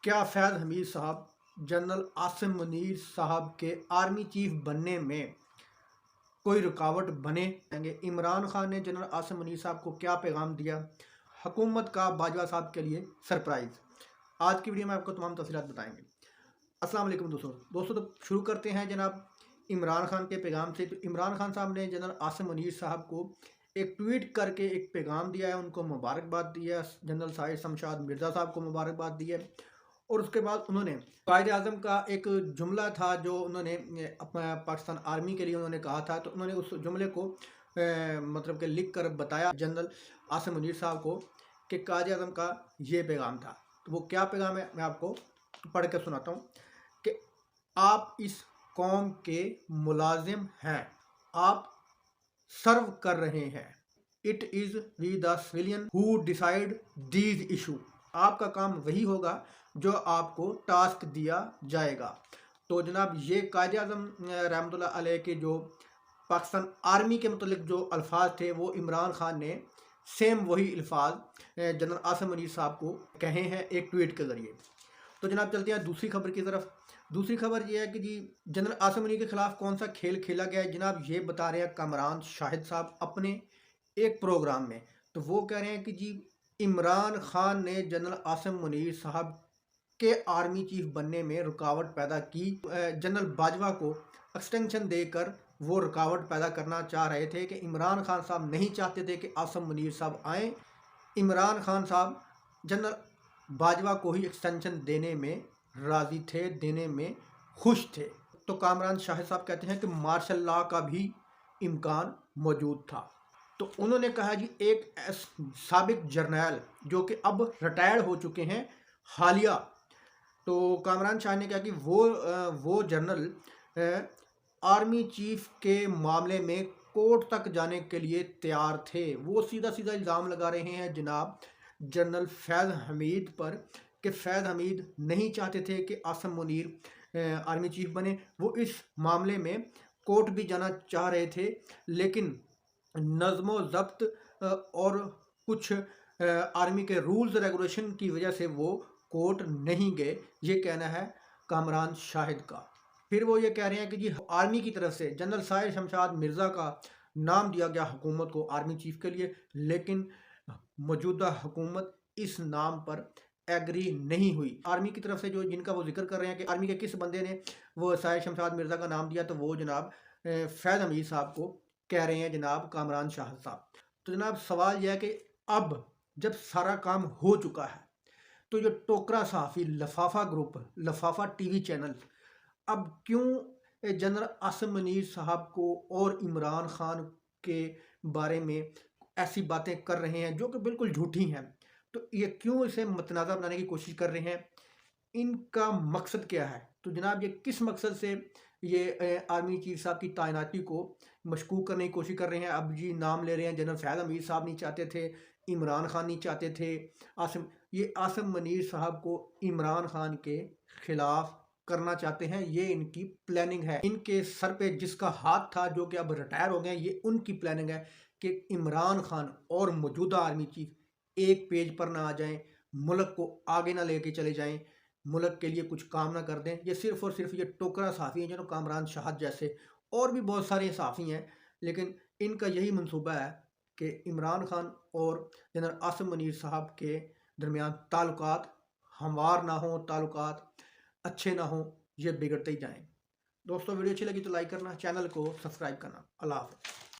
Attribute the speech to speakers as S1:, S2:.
S1: क्या फैज़ हमीद साहब जनरल आसिम मुनीर साहब के आर्मी चीफ बनने में कोई रुकावट बने? इमरान खान ने जनरल आसिम मुनीर साहब को क्या पैगाम दिया? हुकूमत का बाजवा साहब के लिए सरप्राइज़। आज की वीडियो में आपको तमाम तफसीलात बताएंगे। अस्सलाम वालेकुम दोस्तों, तो शुरू करते हैं जनाब इमरान खान के पैगाम से। तो इमरान खान साहब ने जनरल आसिम मुनीर साहब को एक ट्वीट करके एक पैगाम दिया है, उनको मुबारकबाद दी है। जनरल साहिर शमशाद मिर्ज़ा साहब को मुबारकबाद दी है। और उसके बाद उन्होंने कायदे आज़म का एक जुमला था जो उन्होंने अपना पाकिस्तान आर्मी के लिए उन्होंने कहा था, तो उन्होंने उस जुमले को मतलब कि लिख कर बताया जनरल आसिम मुनीर साहब को कि कायदे आज़म का ये पैगाम था। तो वो क्या पैगाम है मैं आपको पढ़ के सुनाता हूँ कि आप इस कौम के मुलाजिम हैं, आप सर्व कर रहे हैं। It is we the civilian who decide these issue. आपका काम वही होगा जो आपको टास्क दिया जाएगा। तो जनाब ये कायदे आज़म रहमतुल्लाह अलैह के जो पाकिस्तान आर्मी के मतलब जो अल्फाज थे वो इमरान खान ने सेम वही अल्फाज जनरल आसिम मुनीर साहब को कहे हैं एक ट्वीट के ज़रिए। तो जनाब चलते हैं दूसरी खबर की तरफ। दूसरी खबर ये है कि जी जनरल आसिम मुनीर के खिलाफ कौन सा खेल खेला गया है। जनाब ये बता रहे हैं कामरान शाहिद साहब अपने एक प्रोग्राम में। तो वो कह रहे हैं कि जी इमरान खान ने जनरल आसिम मुनीर साहब के आर्मी चीफ बनने में रुकावट पैदा की। जनरल बाजवा को एक्सटेंशन देकर वो रुकावट पैदा करना चाह रहे थे कि इमरान खान साहब नहीं चाहते थे कि आसिम मुनीर साहब आएँ। इमरान खान साहब जनरल बाजवा को ही एक्सटेंशन देने में राज़ी थे, देने में खुश थे। तो कामरान शाहिद साहब कहते हैं कि मार्शल लॉ का भी इम्कान मौजूद था। तो उन्होंने कहा जी एक साबिक जर्नैल जो कि अब रिटायर्ड हो चुके हैं हालिया, तो कामरान शाह ने कहा कि वो जनरल आर्मी चीफ के मामले में कोर्ट तक जाने के लिए तैयार थे। वो सीधा सीधा इल्ज़ाम लगा रहे हैं जनाब जनरल फैज़ हमीद पर कि फैज़ हमीद नहीं चाहते थे कि आसिम मुनीर आर्मी चीफ बने। वो इस मामले में कोर्ट भी जाना चाह रहे थे, लेकिन नज़्म ज़ब्त और कुछ आर्मी के रूल्स रेगुलेशन की वजह से वो कोर्ट नहीं गए। ये कहना है कामरान शाहिद का। फिर वो ये कह रहे हैं कि जी आर्मी की तरफ से जनरल साहिर शमशाद मिर्ज़ा का नाम दिया गया हुकूमत को आर्मी चीफ के लिए, लेकिन मौजूदा हुकूमत इस नाम पर एग्री नहीं हुई। आर्मी की तरफ से जो जिनका वो जिक्र कर रहे हैं कि आर्मी के किस बंदे ने वो साहिर शमशाद मिर्ज़ा का नाम दिया, तो वो जनाब फैज़ हमीद साहब को कह रहे हैं जनाब कामरान शाह साहब। तो जनाब सवाल यह है कि अब जब सारा काम हो चुका है तो जो टोकरा सहाफ़ी लफाफा ग्रुप, लफाफा टीवी चैनल अब क्यों जनरल आसिम मुनीर साहब को और इमरान खान के बारे में ऐसी बातें कर रहे हैं जो कि बिल्कुल झूठी हैं? तो ये क्यों इसे मतनाज़ा बनाने की कोशिश कर रहे हैं? इनका मकसद क्या है? तो जनाब ये किस मकसद से ये आर्मी चीफ साहब की तैनाती को मशकूक करने की कोशिश कर रहे हैं? अब जी नाम ले रहे हैं जनरल फैज़ हमीद साहब नहीं चाहते थे, इमरान खान नहीं चाहते थे, आसिम मुनीर साहब को इमरान खान के ख़िलाफ़ करना चाहते हैं। ये इनकी प्लानिंग है। इनके सर पे जिसका हाथ था जो कि अब रिटायर हो गए, ये उनकी प्लानिंग है कि इमरान खान और मौजूदा आर्मी चीफ एक पेज पर ना आ जाएं, मुल्क को आगे ना लेके चले जाएं, मुल्क के लिए कुछ काम ना कर दें। ये सिर्फ़ और सिर्फ ये टोकरा सहाफ़ी हैं जो कामरान शाहद जैसे और भी बहुत सारे सहाफ़ी हैं, लेकिन इनका यही मंसूबा है कि इमरान खान और जनरल आसिम मुनीर साहब के दरमियान ताल्लुकात हमवार ना हों, ताल्लुकात अच्छे ना हों, ये बिगड़ते ही जाएँ। दोस्तों वीडियो अच्छी लगी तो लाइक करना, चैनल को सब्सक्राइब करना। अल्लाह हाफ़िज़।